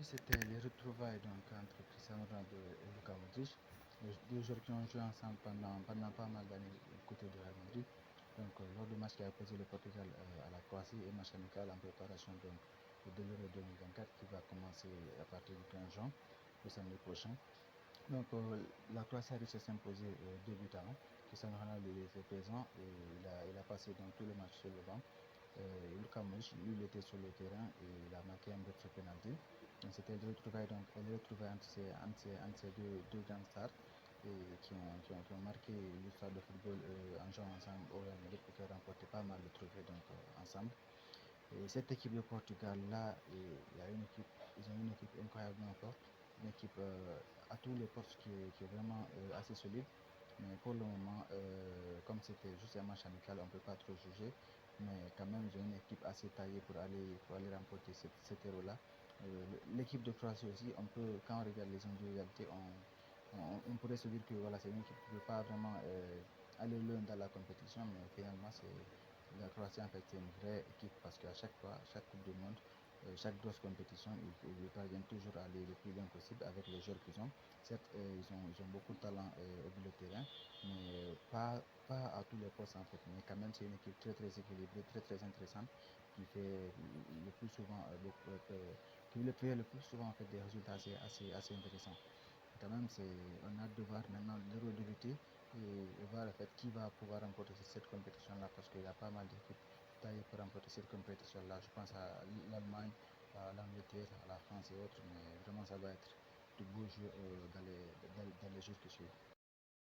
C'était les retrouvailles donc, entre Cristiano Ronaldo et Luka Modric, les deux joueurs qui ont joué ensemble pendant pas mal d'années du côté de Real Madrid. Donc, lors du match qui a opposé le Portugal à la Croatie, et match amical en préparation donc, de l'Euro 2024 qui va commencer à partir du 15 juin, le samedi prochain. Donc, la Croatie a réussi à s'imposer 2 buts à 1. Cristiano Ronaldo était présent et il a passé donc, tout le match sur le banc. Luka Modric, lui, il était sur le terrain et il a marqué un but sur penalty. Donc, c'était les retrouvailles entre ces deux grandes stars et qui ont marqué l'histoire du football en jouant ensemble au Real Madrid et qui ont remporté pas mal de trophées donc, ensemble. Et cette équipe de Portugal-là, ils ont une équipe incroyablement forte, une équipe à tous les postes qui est vraiment assez solide. Mais pour le moment, comme c'était juste un match amical, on ne peut pas trop juger. Mais quand même, ils ont une équipe assez taillée pour aller remporter cet héros-là. L'équipe de Croatie aussi, quand on regarde les individualités, on pourrait se dire que voilà, c'est une équipe qui ne peut pas vraiment aller loin dans la compétition, mais finalement, la Croatie en fait c'est une vraie équipe parce qu'à chaque fois, chaque Coupe du Monde, chaque grosse compétition, ils parviennent toujours à aller le plus loin possible avec les joueurs qu'ils ont. Certes, ils ont beaucoup de talent au bout de terrain, mais pas à tous les postes en fait. Mais quand même, c'est une équipe très très équilibrée, très très intéressante qui fait le plus souvent, qui fait le plus souvent en fait des résultats assez intéressants. Quand même, on a hâte de voir maintenant l'Euro débuter et voir en fait qui va pouvoir remporter cette compétition-là parce qu'il y a pas mal d'équipes taillées pour remporter cette compétition-là. Je pense à l'Allemagne, à l'Angleterre, à la France et autres, mais vraiment ça va être de beaux jeux dans les jours qui suivent.